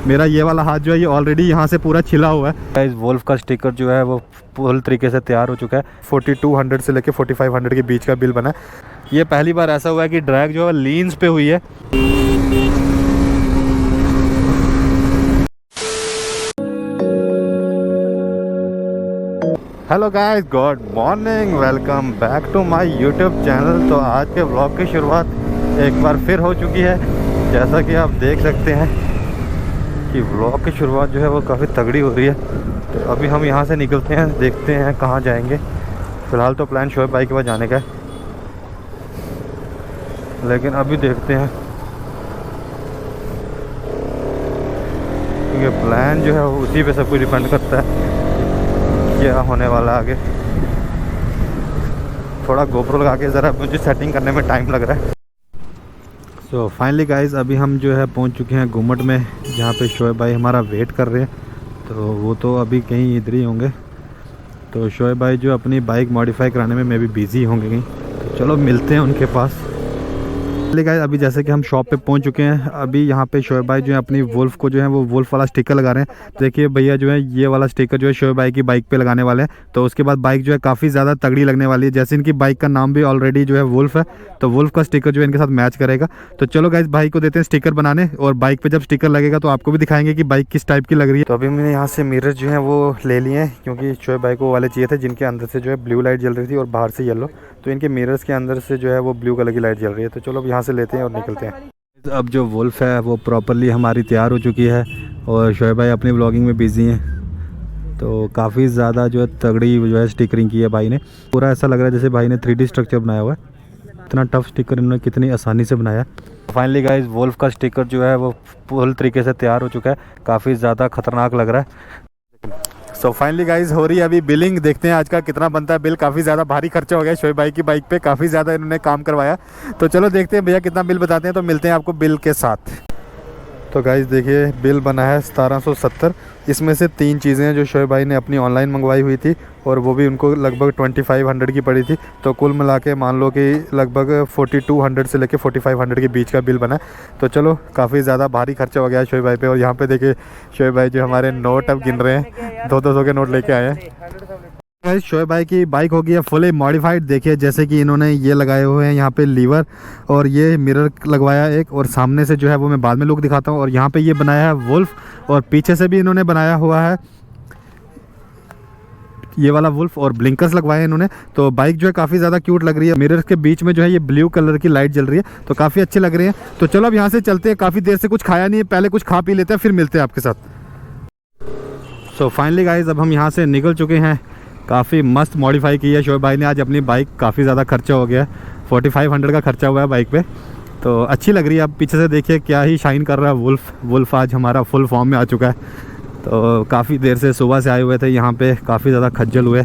मेरा ये वाला हाथ जो है ये ऑलरेडी यहाँ से पूरा छिला हुआ है। इस वोल्फ का स्टिकर जो है वो फुल तरीके से तैयार हो चुका है। 4200 से लेके 4500 के बीच का बिल बना है। ये पहली बार ऐसा हुआ है कि ड्रैग जो है लीन्स पे हुई है। Hello guys, good morning, welcome back to my YouTube channel. तो आज के व्लॉग की शुरुआत एक बार फिर हो चुकी है। जैसा कि आप देख सकते हैं कि व्लॉग की शुरुआत जो है वो काफ़ी तगड़ी हो रही है। तो अभी हम यहाँ से निकलते हैं, देखते हैं कहाँ जाएंगे। फ़िलहाल तो प्लान शोएब भाई के पास जाने का है, लेकिन अभी देखते हैं क्योंकि प्लान जो है वो उसी पे सब कुछ डिपेंड करता है क्या होने वाला आगे। थोड़ा गोप्रो लगा के ज़रा मुझे सेटिंग करने में टाइम लग रहा है। सो फाइनली गाइस, अभी हम जो है पहुंच चुके हैं घूमट में, जहाँ पे शोएब भाई हमारा वेट कर रहे हैं। तो वो तो अभी कहीं इधर ही होंगे। तो शोएब भाई जो अपनी बाइक मॉडिफाई कराने में भी बिज़ी होंगे कहीं। तो चलो मिलते हैं उनके पास। गाइस अभी जैसे कि हम शॉप पे पहुंच चुके हैं। अभी यहाँ पे शोएब भाई जो है अपनी वुल्फ को जो है वो वुल्फ वाला स्टिकर लगा रहे हैं। देखिए भैया जो है ये वाला स्टिकर जो है शोएब भाई की बाइक पे लगाने वाले हैं। तो उसके बाद बाइक जो है काफ़ी ज़्यादा तगड़ी लगने वाली है। जैसे इनकी बाइक का नाम भी ऑलरेडी जो है वुल्फ है, तो वुल्फ का स्टिकर जो है इनके साथ मैच करेगा। तो चलो गाइस भाई को देते हैं स्टिकर बनाने, और बाइक पर जब स्टिकर लगेगा तो आपको भी दिखाएंगे कि बाइक किस टाइप की लग रही है। तो अभी मैंने यहाँ से मिरर जो है वो ले लिए हैं, क्योंकि शोएब भाई को वाले चाहिए थे जिनके अंदर से जो है ब्लू लाइट जल रही थी और बाहर से येलो। तो इनके मिरर्स के अंदर से जो है वो ब्लू कलर की लाइट जल रही है। तो चलो अब यहाँ से लेते हैं और निकलते हैं। अब जो वुल्फ है वो प्रॉपरली हमारी तैयार हो चुकी है और शोएब भाई अपनी ब्लॉगिंग में बिजी हैं। तो काफ़ी ज़्यादा जो है तगड़ी जो है स्टिकरिंग की है भाई ने। पूरा ऐसा लग रहा है जैसे भाई ने 3D स्ट्रक्चर बनाया हुआ है। इतना टफ स्टिकर इन्होंने कितनी आसानी से बनाया। फाइनली गाइस वुल्फ का स्टिकर जो है वो फुल तरीके से तैयार हो चुका है। काफ़ी ज़्यादा ख़तरनाक लग रहा है। सो फाइनली गाइज हो रही है अभी बिलिंग। देखते हैं आज का कितना बनता है बिल। काफ़ी ज़्यादा भारी खर्चा हो गया शोएब भाई की बाइक पे, काफ़ी ज़्यादा इन्होंने काम करवाया। तो चलो देखते हैं भैया कितना बिल बताते हैं। तो मिलते हैं आपको बिल के साथ। तो गाइज देखिए बिल बना है 1770। इसमें से 3 चीज़ें हैं जो शोएब भाई ने अपनी ऑनलाइन मंगवाई हुई थी, और वो भी उनको लगभग 2500 की पड़ी थी। तो कुल मिला के मान लो कि लगभग 4200 से लेके 4500 के बीच का बिल बना। तो चलो काफ़ी ज़्यादा भारी खर्चा हो गया है शोएब भाई पे। और यहाँ पे देखिए शोएब भाई जो हमारे नोट अब गिन रहे हैं, 200 के नोट लेके आए हैं। शोएब भाई की बाइक होगी है फुली मॉडिफाइड। देखिए जैसे कि इन्होंने ये लगाए हुए हैं यहाँ पे लीवर, और ये मिरर लगवाया एक, और सामने से जो है वो मैं बाद में लुक दिखाता हूँ। और यहाँ पे ये बनाया है वुल्फ, और पीछे से भी इन्होंने बनाया हुआ है ये वाला वुल्फ, और ब्लिंकर्स लगवाए हैं इन्होंने। तो बाइक जो है काफ़ी ज़्यादा क्यूट लग रही है। मिरर्स के बीच में जो है ये ब्लू कलर की लाइट जल रही है, तो काफ़ी अच्छे लग रहे हैं। तो चलो अब यहाँ से चलते हैं। काफ़ी देर से कुछ खाया नहीं है, पहले कुछ खा पी लेते हैं फिर मिलते हैं आपके साथ। सो फाइनली गाइज अब हम यहाँ से निकल चुके हैं। काफ़ी मस्त मॉडिफाई की है शोएब भाई ने आज अपनी बाइक। काफ़ी ज़्यादा खर्चा हो गया है, 4500 का खर्चा हुआ है बाइक पे। तो अच्छी लग रही है। अब पीछे से देखिए क्या ही शाइन कर रहा है वुल्फ आज हमारा फुल फॉर्म में आ चुका है। तो काफ़ी देर से सुबह से आए हुए थे यहाँ पे, काफ़ी ज़्यादा खज्जल हुए,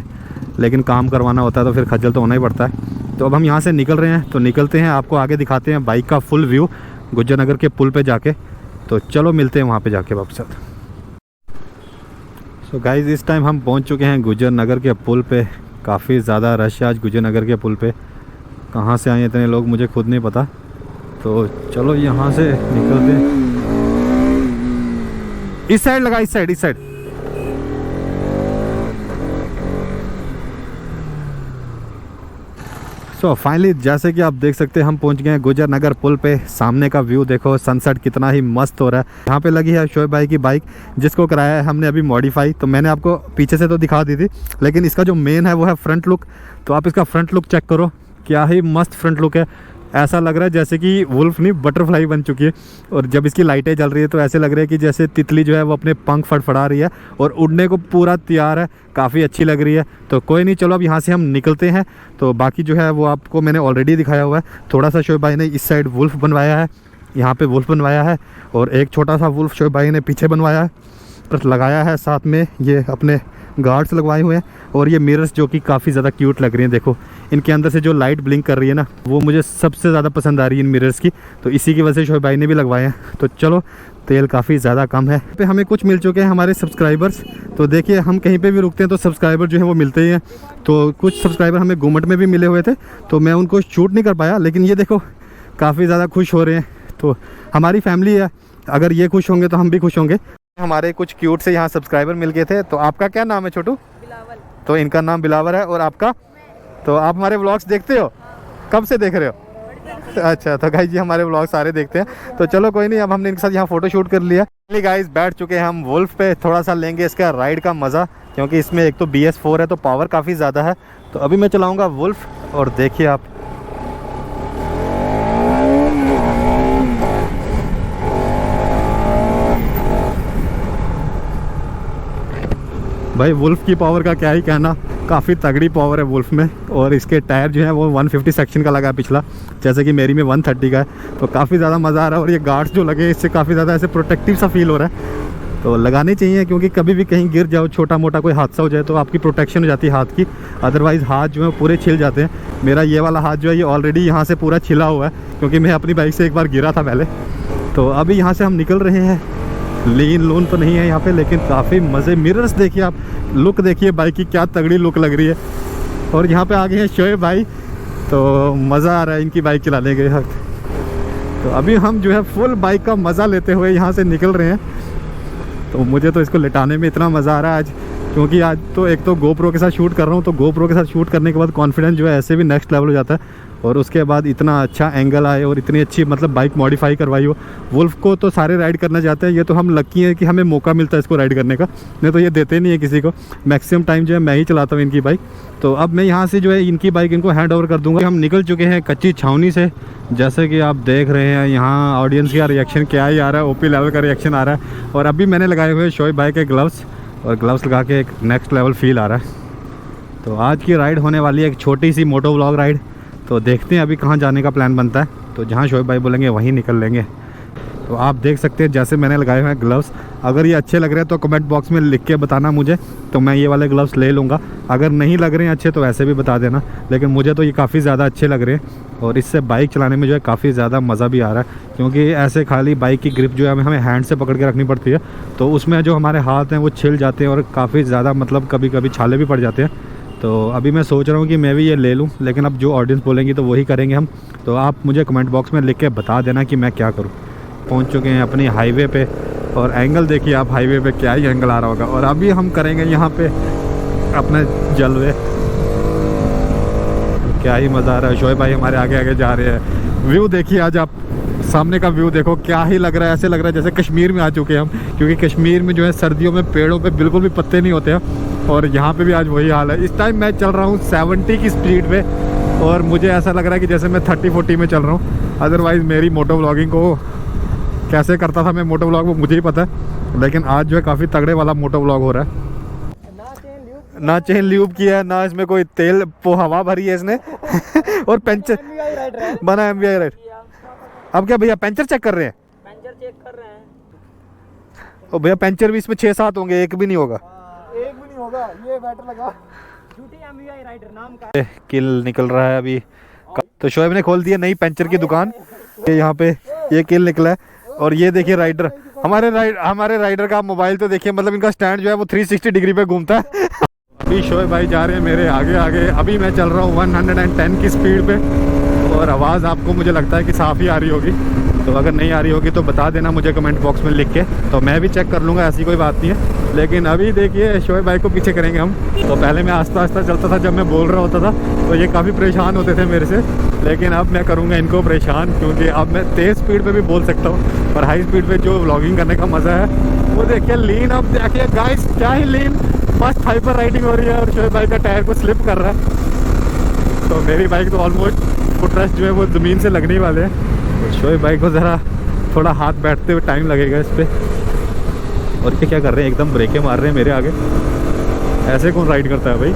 लेकिन काम करवाना होता है तो फिर खज्जल तो होना ही पड़ता है। तो अब हम यहाँ से निकल रहे हैं। तो निकलते हैं, आपको आगे दिखाते हैं बाइक का फुल व्यू गुज्जर नगर के पुल पे जाके। तो चलो मिलते हैं वहाँ पे जाके वापस। सो गाइज इस टाइम हम पहुँच चुके हैं गुज्जर नगर के पुल पे। काफ़ी ज़्यादा रश है आज गुज्जर नगर के पुल पे। कहाँ से आए इतने लोग मुझे खुद नहीं पता। तो चलो यहाँ से निकलते हैं। इस साइड लगा, इस साइड। सो फाइनली जैसे कि आप देख सकते हैं हम पहुंच गए हैं गुज्जर नगर पुल पे। सामने का व्यू देखो, सनसेट कितना ही मस्त हो रहा है। यहाँ पे लगी है शोएब भाई की बाइक, जिसको कराया है हमने अभी मॉडिफाई। तो मैंने आपको पीछे से तो दिखा दी थी, लेकिन इसका जो मेन है वो है फ्रंट लुक। तो आप इसका फ्रंट लुक चेक करो, क्या ही मस्त फ्रंट लुक है। ऐसा लग रहा है जैसे कि वुल्फ नहीं बटरफ्लाई बन चुकी है। और जब इसकी लाइटें जल रही है तो ऐसे लग रहा है कि जैसे तितली जो है वो अपने पंख फड़फड़ा रही है और उड़ने को पूरा तैयार है। काफ़ी अच्छी लग रही है। तो कोई नहीं, चलो अब यहाँ से हम निकलते हैं। तो बाकी जो है वो आपको मैंने ऑलरेडी दिखाया हुआ है। थोड़ा सा शोएब भाई ने इस साइड वुल्फ बनवाया है, यहाँ पर वुल्फ बनवाया है, और एक छोटा सा वुल्फ शोएब भाई ने पीछे बनवाया है, पर लगाया है। साथ में ये अपने गार्ड्स लगवाए हुए हैं, और ये मिरर्स जो कि काफ़ी ज़्यादा क्यूट लग रही हैं। देखो इनके अंदर से जो लाइट ब्लिंक कर रही है ना, वो मुझे सबसे ज़्यादा पसंद आ रही है इन मिरर्स की। तो इसी की वजह से शोएब भाई ने भी लगवाए हैं। तो चलो तेल काफ़ी ज़्यादा कम है। पे हमें कुछ मिल चुके हैं हमारे सब्सक्राइबर्स। तो देखिए हम कहीं पे भी रुकते हैं तो सब्सक्राइबर जो है वो मिलते ही हैं। तो कुछ सब्सक्राइबर हमें घूमट में भी मिले हुए थे, तो मैं उनको शूट नहीं कर पाया, लेकिन ये देखो काफ़ी ज़्यादा खुश हो रहे हैं। तो हमारी फैमिली है, अगर ये खुश होंगे तो हम भी खुश होंगे। हमारे कुछ क्यूट से यहाँ सब्सक्राइबर मिल गए थे। तो आपका क्या नाम है छोटू? बिलावल। तो इनका नाम बिलावर है, और आपका? तो आप हमारे व्लॉग्स देखते हो? कब से देख रहे हो? अच्छा, तो गाइस जी हमारे व्लॉग सारे देखते हैं। तो चलो कोई नहीं, अब हमने इनके साथ यहाँ फोटो शूट कर लिया। गाइस बैठ चुके हैं हम वुल्फ पे, थोड़ा सा लेंगे इसका राइड का मज़ा, क्योंकि इसमें एक तो BS4 है तो पावर काफ़ी ज़्यादा है। तो अभी मैं चलाऊँगा वुल्फ, और देखिए आप। भाई वुल्फ की पावर का क्या ही कहना, काफ़ी तगड़ी पावर है वुल्फ में। और इसके टायर जो है वो 150 सेक्शन का लगा है पिछला, जैसे कि मेरी में 130 का है। तो काफ़ी ज़्यादा मज़ा आ रहा है, और ये गार्ड्स जो लगे इससे काफ़ी ज़्यादा ऐसे प्रोटेक्टिव सा फील हो रहा है। तो लगानी चाहिए, क्योंकि कभी भी कहीं गिर जाओ, छोटा मोटा कोई हादसा हो जाए तो आपकी प्रोटेक्शन हो जाती है हाथ की। अदरवाइज़ हाथ जो है पूरे छिल जाते हैं। मेरा ये वाला हाथ जो है ये ऑलरेडी यहाँ से पूरा छिला हुआ है, क्योंकि मैं अपनी बाइक से एक बार गिरा था पहले। तो अभी यहाँ से हम निकल रहे हैं। लीन लोन तो नहीं है यहाँ पे, लेकिन काफ़ी मज़े। मिरर्स देखिए आप, लुक देखिए बाइक की, क्या तगड़ी लुक लग रही है। और यहाँ पे आ गए हैं शोएब भाई, तो मज़ा आ रहा है इनकी बाइक चलाने के वक्त। तो अभी हम जो है फुल बाइक का मज़ा लेते हुए यहाँ से निकल रहे हैं। तो मुझे तो इसको लेटाने में इतना मज़ा आ रहा है आज, क्योंकि आज तो एक तो GoPro के साथ शूट कर रहा हूँ। तो GoPro के साथ शूट करने के बाद कॉन्फिडेंस जो है ऐसे भी नेक्स्ट लेवल हो जाता है। और उसके बाद इतना अच्छा एंगल आए और इतनी अच्छी मतलब बाइक मॉडिफाई करवाई हो। वुल्फ को तो सारे राइड करना चाहते हैं, ये तो हम लकी हैं कि हमें मौका मिलता है इसको राइड करने का, नहीं तो ये देते नहीं है किसी को। मैक्सिमम टाइम जो है मैं ही चलाता हूँ इनकी बाइक। तो अब मैं यहाँ से जो है इनकी बाइक इनको हैंड ओवर कर दूँगा। हम निकल चुके हैं कच्ची छावनी से, जैसे कि आप देख रहे हैं। यहाँ ऑडियंस का रिएक्शन क्या ही आ रहा है, OP लेवल का रिएक्शन आ रहा है। और अभी मैंने लगाए हुए शोएब भाई के ग्लव्स, और ग्लव्स लगा के एक नेक्स्ट लेवल फील आ रहा है। तो आज की राइड होने वाली है एक छोटी सी मोटो व्लॉग राइड। तो देखते हैं अभी कहाँ जाने का प्लान बनता है। तो जहाँ शोएब भाई बोलेंगे वहीं निकल लेंगे। तो आप देख सकते हैं जैसे मैंने लगाए हुए हैं ग्लव्स। अगर ये अच्छे लग रहे हैं तो कमेंट बॉक्स में लिख के बताना मुझे, तो मैं ये वाले ग्लव्स ले लूँगा। अगर नहीं लग रहे हैं अच्छे तो ऐसे भी बता देना, लेकिन मुझे तो ये काफ़ी ज़्यादा अच्छे लग रहे हैं। और इससे बाइक चलाने में जो है काफ़ी ज़्यादा मज़ा भी आ रहा है, क्योंकि ऐसे खाली बाइक की ग्रिप जो है हमें हैंड से पकड़ के रखनी पड़ती है। तो उसमें जो हमारे हाथ हैं वो छिल जाते हैं, और काफ़ी ज़्यादा मतलब कभी कभी छाले भी पड़ जाते हैं। तो अभी मैं सोच रहा हूँ कि मैं भी ये ले लूँ, लेकिन अब जो ऑडियंस बोलेंगी तो वही करेंगे हम। तो आप मुझे कमेंट बॉक्स में लिख के बता देना कि मैं क्या करूँ। पहुँच चुके हैं अपनी हाईवे पे, और एंगल देखिए आप हाईवे पे, क्या ही एंगल आ रहा होगा। और अभी हम करेंगे यहाँ पे अपने जलवे। क्या ही मज़ा आ रहा है। शोएब भाई हमारे आगे आगे जा रहे हैं। व्यू देखिए आज आप, सामने का व्यू देखो, क्या ही लग रहा है। ऐसे लग रहा है जैसे कश्मीर में आ चुके हैं हम, क्योंकि कश्मीर में जो है सर्दियों में पेड़ों पे बिल्कुल भी पत्ते नहीं होते हैं। और यहाँ पे भी आज वही हाल है। इस टाइम मैं चल रहा हूँ 70 की स्पीड पे, और मुझे ऐसा लग रहा है कि जैसे मैं 30-40 में चल रहा हूँ। अदरवाइज़ मेरी मोटो व्लॉगिंग को कैसे करता था मैं मोटो व्लॉग, वो मुझे ही पता है। लेकिन आज जो है काफ़ी तगड़े वाला मोटो व्लॉग हो रहा है। ना चेन ल्यूब किया है, ना इसमें कोई तेल हवा भरी है इसने और पंचर बना MVI राइड। अब क्या भैया पंचर चेक कर रहे हैं? पंचर चेक कर रहे हैं। ओ भैया पंचर भी इसमें 6-7 होंगे, एक भी नहीं होगा। एक भी नहीं होगा, ये बैटर लगा। झूठी MVI राइडर नाम का किल निकल रहा है अभी। तो शोएब ने खोल दिया नई पंचर की दुकान। यहाँ पे ये किल निकला है। और ये देखिए राइडर, हमारे राइडर का मोबाइल तो देखिए, मतलब इनका स्टैंड जो है वो 360 डिग्री पे घूमता है। अभी शोएब भाई जा रहे हैं मेरे आगे आगे। अभी मैं चल रहा हूँ 110 की स्पीड पे, और आवाज़ आपको मुझे लगता है कि साफ़ ही आ रही होगी। तो अगर नहीं आ रही होगी तो बता देना मुझे कमेंट बॉक्स में लिख के, तो मैं भी चेक कर लूँगा, ऐसी कोई बात नहीं है। लेकिन अभी देखिए शोएब भाई को पीछे करेंगे हम। तो पहले मैं आस्ता आस्ता चलता था, जब मैं बोल रहा होता था तो ये काफ़ी परेशान होते थे मेरे से। लेकिन अब मैं करूँगा इनको परेशान, क्योंकि अब मैं तेज़ स्पीड पे भी बोल सकता हूँ, और हाई स्पीड पे जो व्लॉगिंग करने का मज़ा है वो देखिए। लीन अब देखिए गाइस, क्या ही लीन फर्स्ट हाइपर राइडिंग हो रही है, और शोएब भाई का टायर को स्लिप कर रहा है। तो मेरी बाइक तो ऑलमोस्ट फुटरेस्ट जो है वो ज़मीन से लगने वाले हैं। तो शोएब भाई को ज़रा थोड़ा हाथ बैठते हुए टाइम लगेगा इस पर। और ये क्या कर रहे हैं, एकदम ब्रेकें मार रहे हैं मेरे आगे। ऐसे कौन राइड करता है भाई।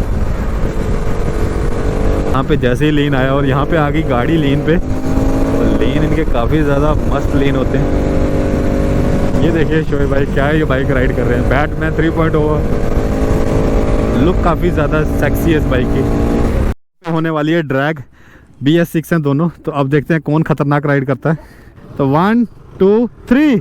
यहाँ पे जैसे ही लेन आया, और यहाँ पे आ गई गाड़ी लेन पे, और लेन इनके काफ़ी ज़्यादा मस्त लेन होते हैं। ये देखिए शोएब भाई क्या है, ये बाइक राइड कर रहे हैं बैटमैन 3.0। लुक काफ़ी ज़्यादा सेक्सी है इस बाइक की। होने वाली है ड्रैग, BS6 हैं दोनों। तो अब देखते हैं कौन खतरनाक राइड करता है। तो 1 2 3।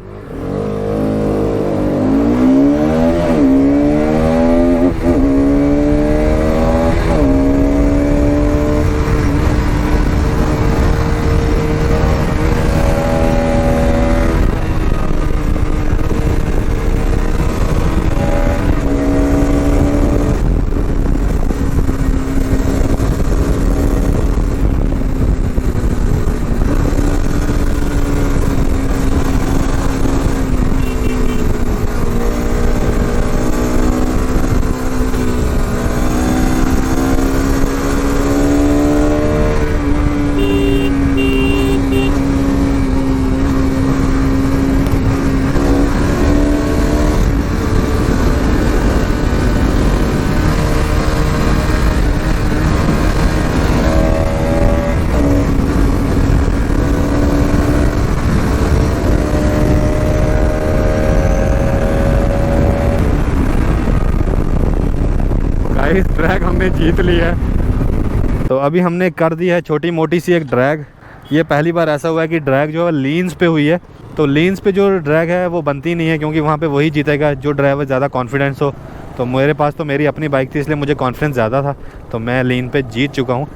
ड्रैग हमने जीत ली है। तो अभी हमने कर दी है छोटी मोटी सी एक ड्रैग। ये पहली बार ऐसा हुआ है कि ड्रैग जो है लीन्स पे हुई है। तो लीन्स पे जो ड्रैग है वो बनती नहीं है, क्योंकि वहाँ पे वही जीतेगा जो ड्राइवर ज़्यादा कॉन्फिडेंस हो। तो मेरे पास तो मेरी अपनी बाइक थी, इसलिए मुझे कॉन्फिडेंस ज़्यादा था, तो मैं लीन पे जीत चुका हूँ।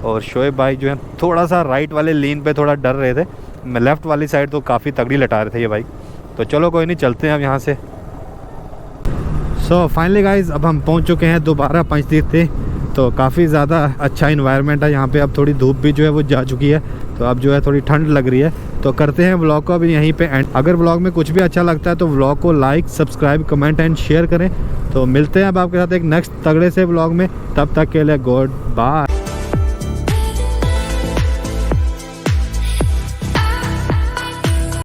और शोएब भाई जो है थोड़ा सा राइट वाले लीन पे थोड़ा डर रहे थे, मैं लेफ़्ट वाली साइड तो काफ़ी तगड़ी लटा रहे थे ये बाइक। तो चलो कोई नहीं, चलते हैं अब यहाँ से। सो फाइनली गाइज अब हम पहुँच चुके हैं दोबारा पंचतीर्थ थे। तो काफ़ी ज़्यादा अच्छा इन्वायरमेंट है यहाँ पे। अब थोड़ी धूप भी जो है वो जा चुकी है, तो अब जो है थोड़ी ठंड लग रही है। तो करते हैं व्लॉग को अभी यहीं पे एंड। अगर व्लॉग में कुछ भी अच्छा लगता है तो व्लॉग को like, subscribe, comment and share करें। तो मिलते हैं अब आपके साथ एक नेक्स्ट तगड़े से व्लॉग में। तब तक के लिए गुड बाय।